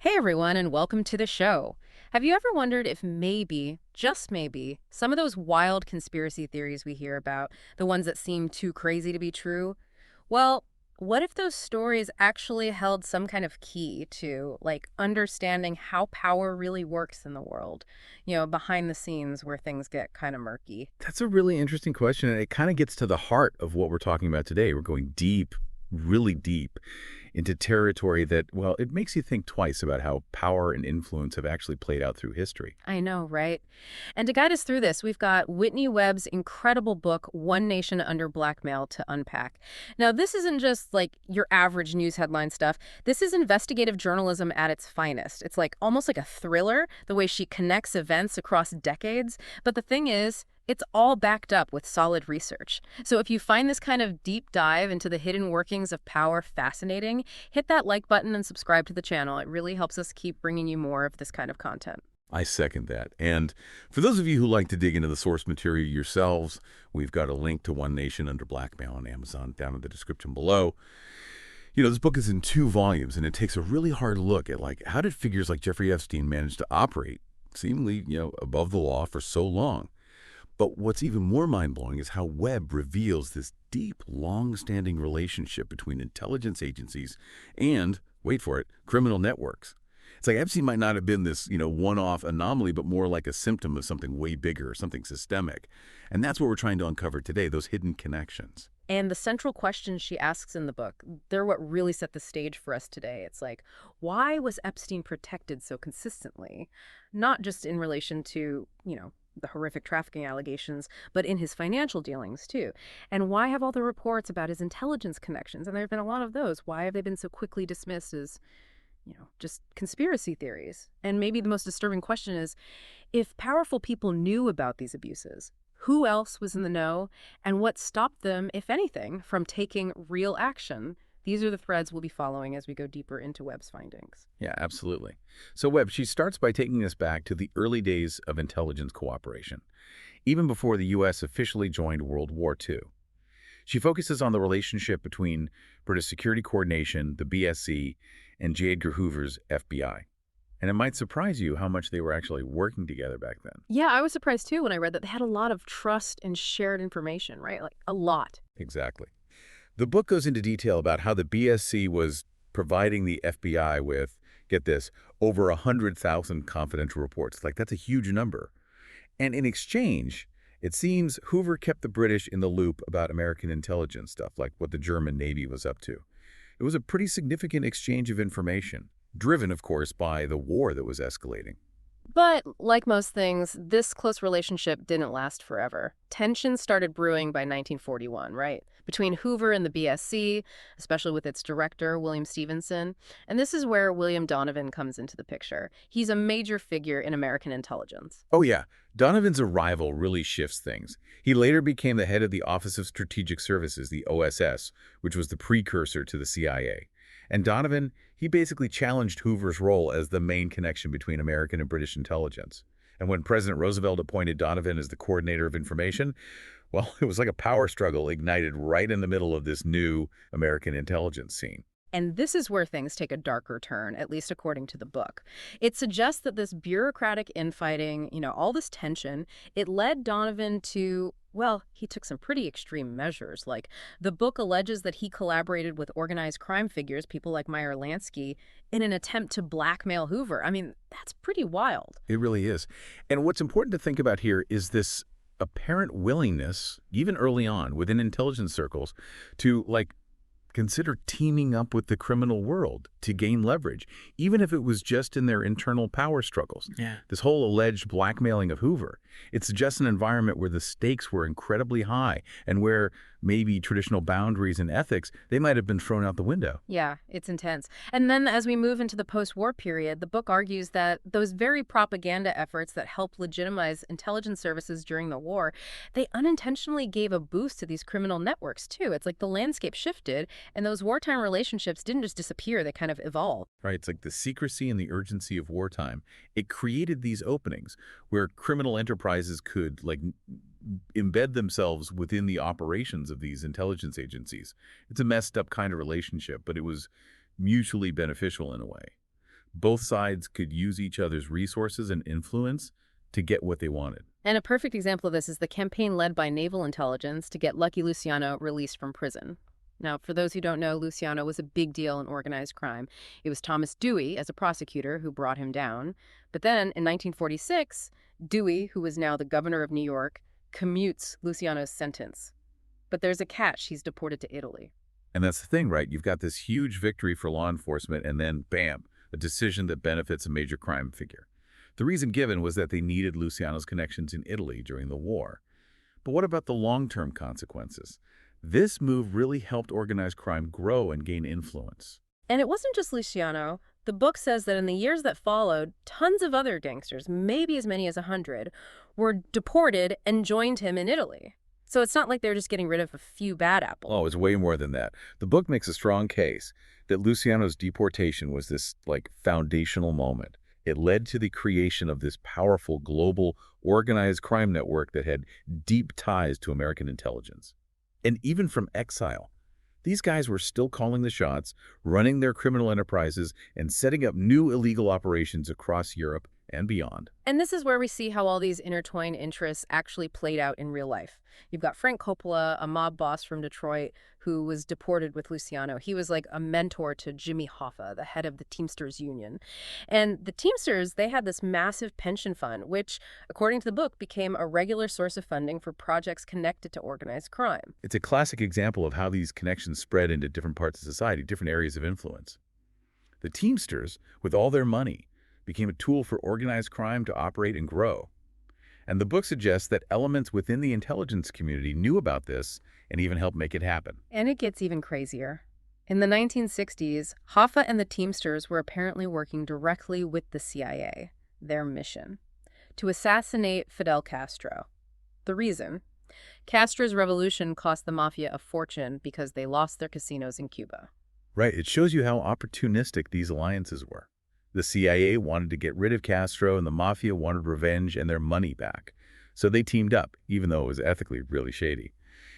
Hey everyone, and welcome to the show. Have you ever wondered if maybe, just maybe, some of those wild conspiracy theories we hear about, the ones that seem too crazy to be true, well, what if those stories actually held some kind of key to, like, understanding how power really works in the world? Behind the scenes where things get kind of murky. That's a really interesting question, and it kind of gets to the heart of what we're talking about today. We're going deep, really deep into territory that, well, it makes you think twice about how power and influence have actually played out through history. I know, right? And to guide us through this, we've got Whitney Webb's incredible book, One Nation Under Blackmail, to unpack. Now, this isn't just like your average news headline stuff. This is investigative journalism at its finest. It's like almost like a thriller, the way she connects events across decades. But the thing is, it's all backed up with solid research. So if you find this kind of deep dive into the hidden workings of power fascinating, hit that like button and subscribe to the channel. It really helps us keep bringing you more of this kind of content. I second that. And for those of you who like to dig into the source material yourselves, we've got a link to One Nation Under Blackmail on Amazon down in the description below. This book is in 2 volumes, and it takes a really hard look at, like, how did figures like Jeffrey Epstein manage to operate, seemingly, above the law for so long? But what's even more mind-blowing is how Webb reveals this deep, long-standing relationship between intelligence agencies and, wait for it, criminal networks. It's like Epstein might not have been this, one-off anomaly, but more like a symptom of something way bigger, something systemic. And that's what we're trying to uncover today, those hidden connections. And the central questions she asks in the book, they're what really set the stage for us today. It's like, why was Epstein protected so consistently? Not just in relation to, the horrific trafficking allegations, but in his financial dealings, too. And why have all the reports about his intelligence connections, and there have been a lot of those, why have they been so quickly dismissed as, just conspiracy theories? And maybe the most disturbing question is, if powerful people knew about these abuses, who else was in the know, and what stopped them, if anything, from taking real action? These are the threads we'll be following as we go deeper into Webb's findings. Yeah, absolutely. So Webb, she starts by taking us back to the early days of intelligence cooperation, even before the U.S. officially joined World War II. She focuses on the relationship between British Security Coordination, the BSC, and J. Edgar Hoover's FBI. And it might surprise you how much they were actually working together back then. Yeah, I was surprised too when I read that they had a lot of trust and shared information, right? Like a lot. Exactly. The book goes into detail about how the BSC was providing the FBI with, get this, over 100,000 confidential reports. Like, that's a huge number. And in exchange, it seems Hoover kept the British in the loop about American intelligence stuff, like what the German Navy was up to. It was a pretty significant exchange of information, driven, of course, by the war that was escalating. But like most things, this close relationship didn't last forever. Tensions started brewing by 1941, right? Between Hoover and the BSC, especially with its director, William Stevenson. And this is where William Donovan comes into the picture. He's a major figure in American intelligence. Oh yeah, Donovan's arrival really shifts things. He later became the head of the Office of Strategic Services, the OSS, which was the precursor to the CIA. And Donovan, he basically challenged Hoover's role as the main connection between American and British intelligence. And when President Roosevelt appointed Donovan as the coordinator of information, well, it was like a power struggle ignited right in the middle of this new American intelligence scene. And this is where things take a darker turn, at least according to the book. It suggests that this bureaucratic infighting, all this tension, it led Donovan to, well, he took some pretty extreme measures. Like, the book alleges that he collaborated with organized crime figures, people like Meyer Lansky, in an attempt to blackmail Hoover. I mean, that's pretty wild. It really is. And what's important to think about here is this apparent willingness, even early on within intelligence circles, to, like, consider teaming up with the criminal world to gain leverage, even if it was just in their internal power struggles. Yeah. This whole alleged blackmailing of Hoover, it suggests an environment where the stakes were incredibly high and where maybe traditional boundaries and ethics, they might have been thrown out the window. Yeah, it's intense. And then as we move into the post-war period, the book argues that those very propaganda efforts that helped legitimize intelligence services during the war, they unintentionally gave a boost to these criminal networks, too. It's like the landscape shifted, and those wartime relationships didn't just disappear, they kind of evolved. Right? It's like the secrecy and the urgency of wartime. It created these openings where criminal enterprises could, like, embed themselves within the operations of these intelligence agencies. It's a messed up kind of relationship, but it was mutually beneficial in a way. Both sides could use each other's resources and influence to get what they wanted. And a perfect example of this is the campaign led by naval intelligence to get Lucky Luciano released from prison. Now, for those who don't know, Luciano was a big deal in organized crime. It was Thomas Dewey, as a prosecutor, who brought him down. But then, in 1946, Dewey, who was now the governor of New York, commutes Luciano's sentence. But there's a catch. He's deported to Italy. And that's the thing, right? You've got this huge victory for law enforcement, and then, bam, a decision that benefits a major crime figure. The reason given was that they needed Luciano's connections in Italy during the war. But what about the long-term consequences? This move really helped organized crime grow and gain influence. And it wasn't just Luciano. The book says that in the years that followed, tons of other gangsters, maybe as many as 100, were deported and joined him in Italy. So it's not like they're just getting rid of a few bad apples. Oh, it's way more than that. The book makes a strong case that Luciano's deportation was this, foundational moment. It led to the creation of this powerful global organized crime network that had deep ties to American intelligence. And even from exile, these guys were still calling the shots, running their criminal enterprises, and setting up new illegal operations across Europe and beyond. And this is where we see how all these intertwined interests actually played out in real life. You've got Frank Coppola, a mob boss from Detroit, who was deported with Luciano. He was like a mentor to Jimmy Hoffa, the head of the Teamsters Union. And the Teamsters, they had this massive pension fund, which, according to the book, became a regular source of funding for projects connected to organized crime. It's a classic example of how these connections spread into different parts of society, different areas of influence. The Teamsters, with all their money, became a tool for organized crime to operate and grow. And the book suggests that elements within the intelligence community knew about this and even helped make it happen. And it gets even crazier. In the 1960s, Hoffa and the Teamsters were apparently working directly with the CIA, their mission, to assassinate Fidel Castro. The reason? Castro's revolution cost the mafia a fortune because they lost their casinos in Cuba. Right, it shows you how opportunistic these alliances were. The CIA wanted to get rid of Castro, and the mafia wanted revenge and their money back. So they teamed up, even though it was ethically really shady.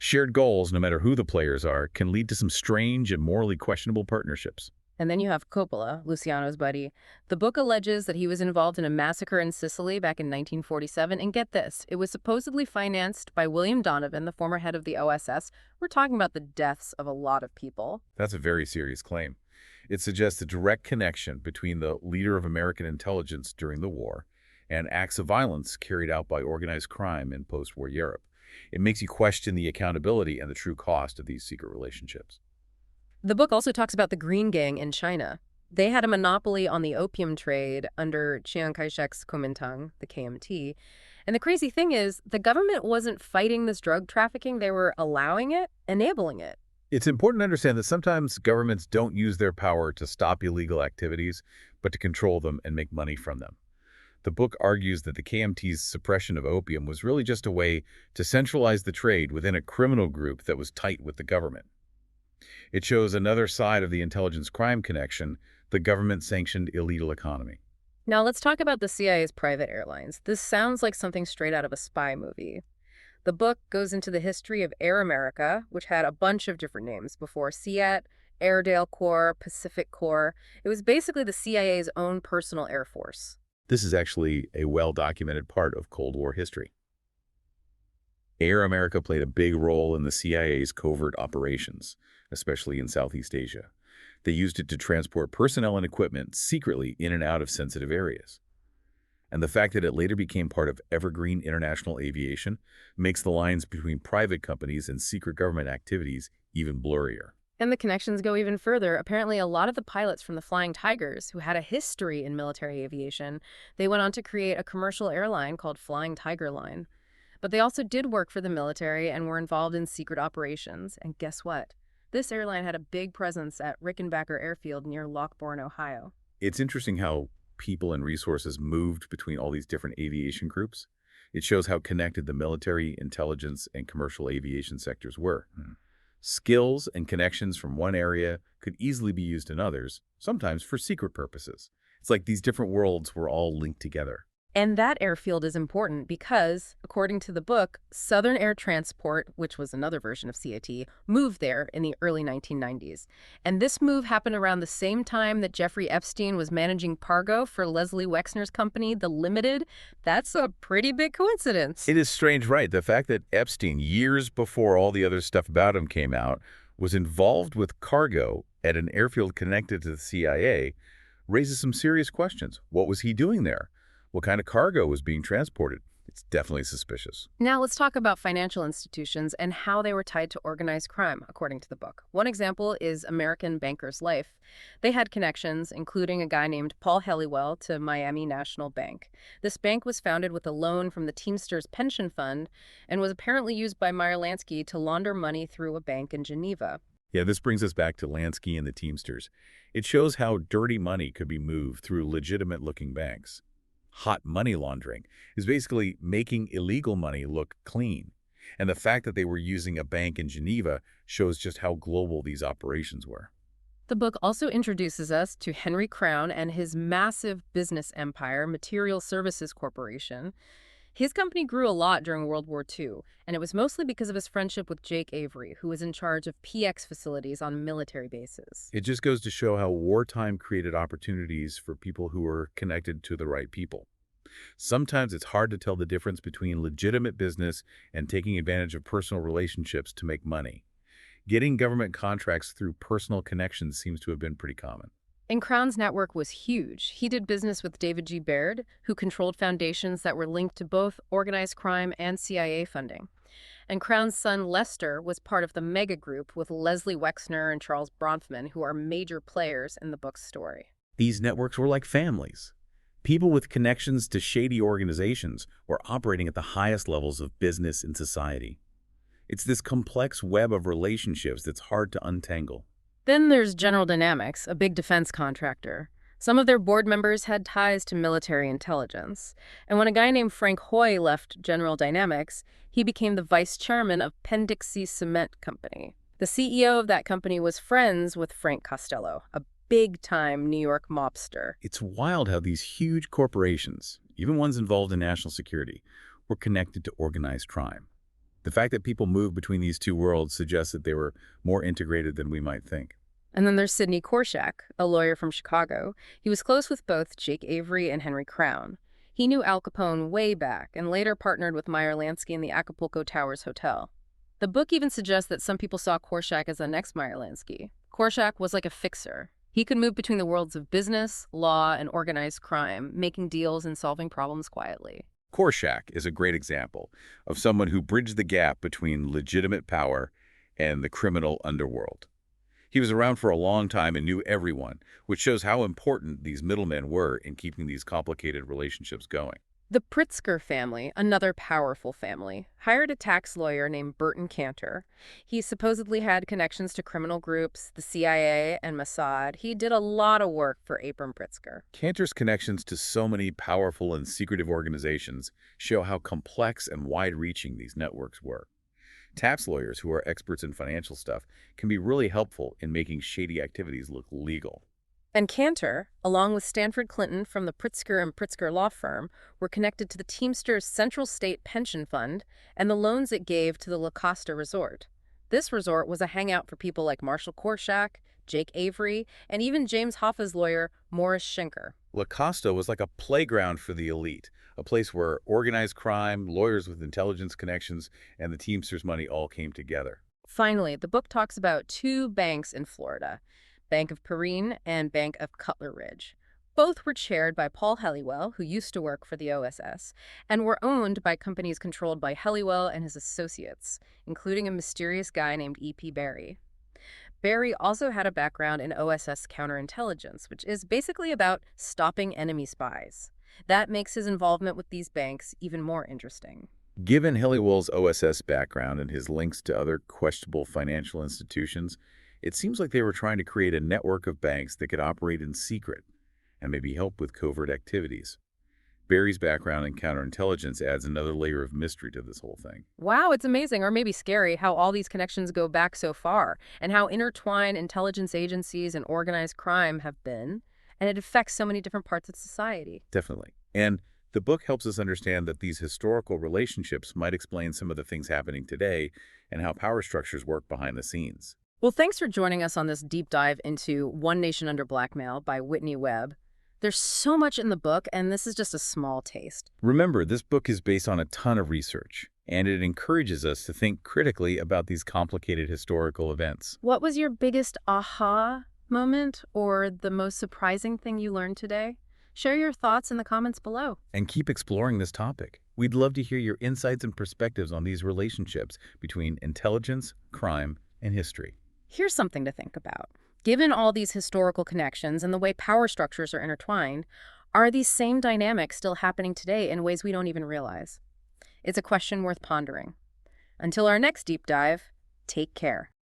Shared goals, no matter who the players are, can lead to some strange and morally questionable partnerships. And then you have Coppola, Luciano's buddy. The book alleges that he was involved in a massacre in Sicily back in 1947. And get this, it was supposedly financed by William Donovan, the former head of the OSS. We're talking about the deaths of a lot of people. That's a very serious claim. It suggests a direct connection between the leader of American intelligence during the war and acts of violence carried out by organized crime in post-war Europe. It makes you question the accountability and the true cost of these secret relationships. The book also talks about the Green Gang in China. They had a monopoly on the opium trade under Chiang Kai-shek's Kuomintang, the KMT. And the crazy thing is, the government wasn't fighting this drug trafficking. They were allowing it, enabling it. It's important to understand that sometimes governments don't use their power to stop illegal activities, but to control them and make money from them. The book argues that the KMT's suppression of opium was really just a way to centralize the trade within a criminal group that was tight with the government. It shows another side of the intelligence crime connection, the government-sanctioned illegal economy. Now let's talk about the CIA's private airlines. This sounds like something straight out of a spy movie. The book goes into the history of Air America, which had a bunch of different names before: SEAT, Airedale Corps, Pacific Corps. It was basically the CIA's own personal air force. This is actually a well-documented part of Cold War history. Air America played a big role in the CIA's covert operations, especially in Southeast Asia. They used it to transport personnel and equipment secretly in and out of sensitive areas. And the fact that it later became part of evergreen international aviation makes the lines between private companies and secret government activities even blurrier. And the connections go even further. Apparently, a lot of the pilots from the Flying Tigers, who had a history in military aviation, they went on to create a commercial airline called Flying Tiger Line. But they also did work for the military and were involved in secret operations. And guess what? This airline had a big presence at Rickenbacker Airfield near Lockbourne, Ohio. It's interesting how people and resources moved between all these different aviation groups. It shows how connected the military, intelligence, and commercial aviation sectors were. Skills and connections from one area could easily be used in others, sometimes for secret purposes. It's like these different worlds were all linked together. And that airfield is important because, according to the book, Southern Air Transport, which was another version of CAT, moved there in the early 1990s. And this move happened around the same time that Jeffrey Epstein was managing cargo for Leslie Wexner's company, The Limited. That's a pretty big coincidence. It is strange, right? The fact that Epstein, years before all the other stuff about him came out, was involved with cargo at an airfield connected to the CIA raises some serious questions. What was he doing there? What kind of cargo was being transported? It's definitely suspicious. Now let's talk about financial institutions and how they were tied to organized crime, according to the book. One example is American Banker's Life. They had connections, including a guy named Paul Helliwell to Miami National Bank. This bank was founded with a loan from the Teamsters Pension Fund and was apparently used by Meyer Lansky to launder money through a bank in Geneva. Yeah, this brings us back to Lansky and the Teamsters. It shows how dirty money could be moved through legitimate-looking banks. Hot money laundering is basically making illegal money look clean. And the fact that they were using a bank in Geneva shows just how global these operations were. The book also introduces us to Henry Crown and his massive business empire, Material Services Corporation. His company grew a lot during World War II, and it was mostly because of his friendship with Jake Avery, who was in charge of PX facilities on military bases. It just goes to show how wartime created opportunities for people who were connected to the right people. Sometimes it's hard to tell the difference between legitimate business and taking advantage of personal relationships to make money. Getting government contracts through personal connections seems to have been pretty common. And Crown's network was huge. He did business with David G. Baird, who controlled foundations that were linked to both organized crime and CIA funding. And Crown's son Lester was part of the mega group with Leslie Wexner and Charles Bronfman, who are major players in the book's story. These networks were like families. People with connections to shady organizations were operating at the highest levels of business and society. It's this complex web of relationships that's hard to untangle. Then there's General Dynamics, a big defense contractor. Some of their board members had ties to military intelligence. And when a guy named Frank Hoy left General Dynamics, he became the vice chairman of Pendixie Cement Company. The CEO of that company was friends with Frank Costello, a big-time New York mobster. It's wild how these huge corporations, even ones involved in national security, were connected to organized crime. The fact that people moved between these two worlds suggests that they were more integrated than we might think. And then there's Sidney Korshak, a lawyer from Chicago. He was close with both Jake Avery and Henry Crown. He knew Al Capone way back and later partnered with Meyer Lansky in the Acapulco Towers Hotel. The book even suggests that some people saw Korshak as the next Meyer Lansky. Korshak was like a fixer. He could move between the worlds of business, law, and organized crime, making deals and solving problems quietly. Korshak is a great example of someone who bridged the gap between legitimate power and the criminal underworld. He was around for a long time and knew everyone, which shows how important these middlemen were in keeping these complicated relationships going. The Pritzker family, another powerful family, hired a tax lawyer named Burton Cantor. He supposedly had connections to criminal groups, the CIA, and Mossad. He did a lot of work for Abram Pritzker. Cantor's connections to so many powerful and secretive organizations show how complex and wide-reaching these networks were. Tax lawyers who are experts in financial stuff can be really helpful in making shady activities look legal. And Cantor, along with Stanford Clinton from the Pritzker and Pritzker law firm, were connected to the Teamsters Central State Pension Fund and the loans it gave to the La Costa Resort. This resort was a hangout for people like Marshall Korshak, Jake Avery, and even James Hoffa's lawyer, Morris Schenker. La Costa was like a playground for the elite, a place where organized crime, lawyers with intelligence connections, and the Teamsters money all came together. Finally, the book talks about two banks in Florida, Bank of Perrine and Bank of Cutler Ridge. Both were chaired by Paul Helliwell, who used to work for the OSS, and were owned by companies controlled by Helliwell and his associates, including a mysterious guy named E.P. Barry. Barry also had a background in OSS counterintelligence, which is basically about stopping enemy spies. That makes his involvement with these banks even more interesting. Given Helliwell's OSS background and his links to other questionable financial institutions, it seems like they were trying to create a network of banks that could operate in secret and maybe help with covert activities. Barry's background in counterintelligence adds another layer of mystery to this whole thing. Wow, it's amazing, or maybe scary, how all these connections go back so far, and how intertwined intelligence agencies and organized crime have been, and it affects so many different parts of society. Definitely. And The book helps us understand that these historical relationships might explain some of the things happening today and how power structures work behind the scenes. Well, thanks for joining us on this deep dive into One Nation Under Blackmail by Whitney Webb. There's so much in the book, and this is just a small taste. Remember, this book is based on a ton of research, and it encourages us to think critically about these complicated historical events. What was your biggest aha moment or the most surprising thing you learned today? Share your thoughts in the comments below. And keep exploring this topic. We'd love to hear your insights and perspectives on these relationships between intelligence, crime, and history. Here's something to think about. Given all these historical connections and the way power structures are intertwined, are these same dynamics still happening today in ways we don't even realize? It's a question worth pondering. Until our next deep dive, take care.